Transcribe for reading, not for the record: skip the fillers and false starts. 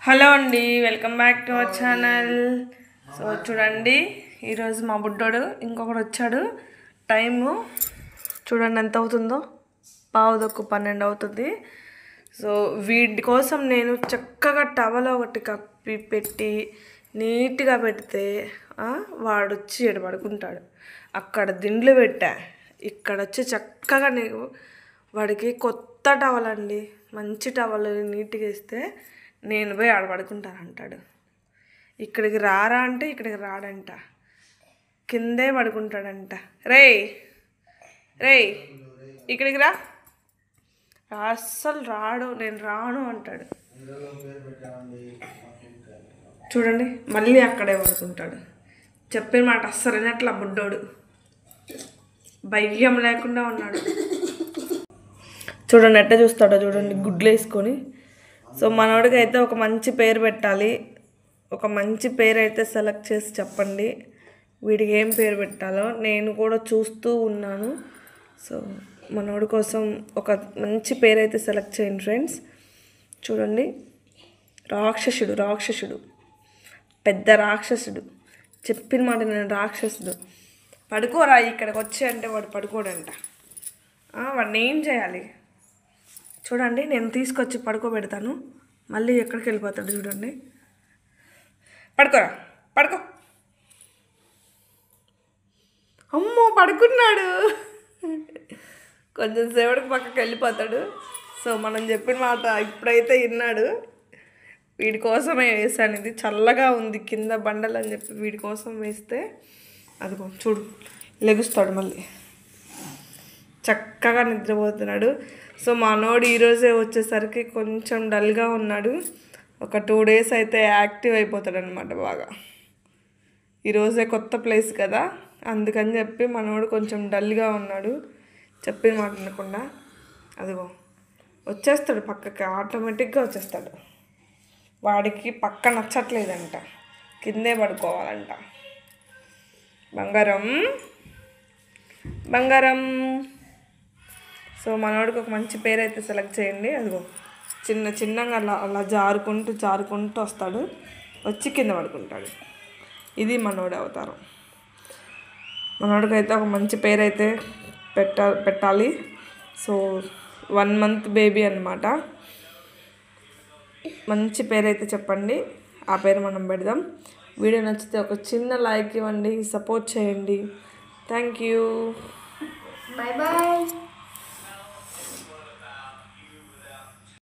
Hello అండి, welcome back to our channel. So చూడండి, ఈరోజు మా బుడ్డోడు ఇంకొకడు వచ్చాడు. టైము చూడండి ఎంత అవుతుందో, 11:12 అవుతుంది. సో వీడి కోసం నేను చక్కగా టవల్ ఒకటి కప్పి పెట్టి నీట్గా పెడితే వాడు వచ్చి ఎడ పడుకుంటాడు. అక్కడ దిండ్లు పెట్టా, ఇక్కడ వచ్చి చక్కగా నేను వాడికి కొత్త టవల్ అండి, మంచి టవల్ నీట్గా ఇస్తే నేను పోయి ఆడ పడుకుంటానంటాడు. ఇక్కడికి రారా అంటే ఇక్కడికి రాడంట, కిందే పడుకుంటాడంట. రేయ్ రేయ్ ఇక్కడికి రా, అస్సలు రాడు, నేను రాను అంటాడు. చూడండి మళ్ళీ అక్కడే పడుకుంటాడు. చెప్పిన మాట అస్సలు వినట్లా బుడ్డోడు, భయం లేకుండా ఉన్నాడు. చూడండి ఎట్ట చూస్తాడో చూడండి, గుడ్లు వేసుకొని. సో మనోడికి అయితే ఒక మంచి పేరు పెట్టాలి. ఒక మంచి పేరు అయితే సెలెక్ట్ చేసి చెప్పండి, వీడికి ఏం పేరు పెట్టాలో నేను కూడా చూస్తూ ఉన్నాను. సో మనోడి కోసం ఒక మంచి పేరు అయితే సెలెక్ట్ చేయండి ఫ్రెండ్స్. చూడండి, రాక్షసుడు, రాక్షసుడు, పెద్ద రాక్షసుడు, చెప్పిన మాట నేను రాక్షసుడు. పడుకోరా ఇక్కడికి వచ్చి అంటే వాడు పడుకోడంట. వాడిని ఏం చేయాలి చూడండి, నేను తీసుకొచ్చి పడుకోబెడతాను, మళ్ళీ ఎక్కడికి వెళ్ళిపోతాడు చూడండి. పడుకోరా, పడుకో. అమ్మో పడుకున్నాడు, కొంచెం సేపటికి పక్కకి వెళ్ళిపోతాడు. సో మనం చెప్పిన మాట ఇప్పుడైతే విన్నాడు. వీడి కోసమే వేసాను, ఇది చల్లగా ఉంది కింద బండలు అని చెప్పి వీడి కోసం వేస్తే అదిగో చూడు లెగుస్తాడు, మళ్ళీ చక్కగా నిద్రపోతున్నాడు. సో మనోడు ఈరోజే వచ్చేసరికి కొంచెం డల్గా ఉన్నాడు. ఒక 2 days అయితే యాక్టివ్ అయిపోతాడు అనమాట బాగా. ఈరోజే కొత్త ప్లేస్ కదా, అందుకని చెప్పి మనోడు కొంచెం డల్గా ఉన్నాడు. చెప్పిన మాట వినకుండా అదిగో వచ్చేస్తాడు పక్కకి, ఆటోమేటిక్గా వచ్చేస్తాడు. వాడికి పక్క నచ్చట్లేదంట, కిందే పడుకోవాలంట. బంగారం బంగారం. సో మనోడికి ఒక మంచి పేరు అయితే సెలెక్ట్ చేయండి. అదిగో చిన్నగా అలా అలా జారుకుంటూ వస్తాడు, వచ్చి కింద పడుకుంటాడు. ఇది మనోడి అవతారం. మనోడికైతే ఒక మంచి పేరు అయితే పెట్టాలి. సో 1 month బేబీ అన్నమాట. మంచి పేరు అయితే చెప్పండి, ఆ పేరు మనం పెడదాం. వీడియో నచ్చితే ఒక చిన్న లైక్ ఇవ్వండి, సపోర్ట్ చేయండి. Thank you, bye bye.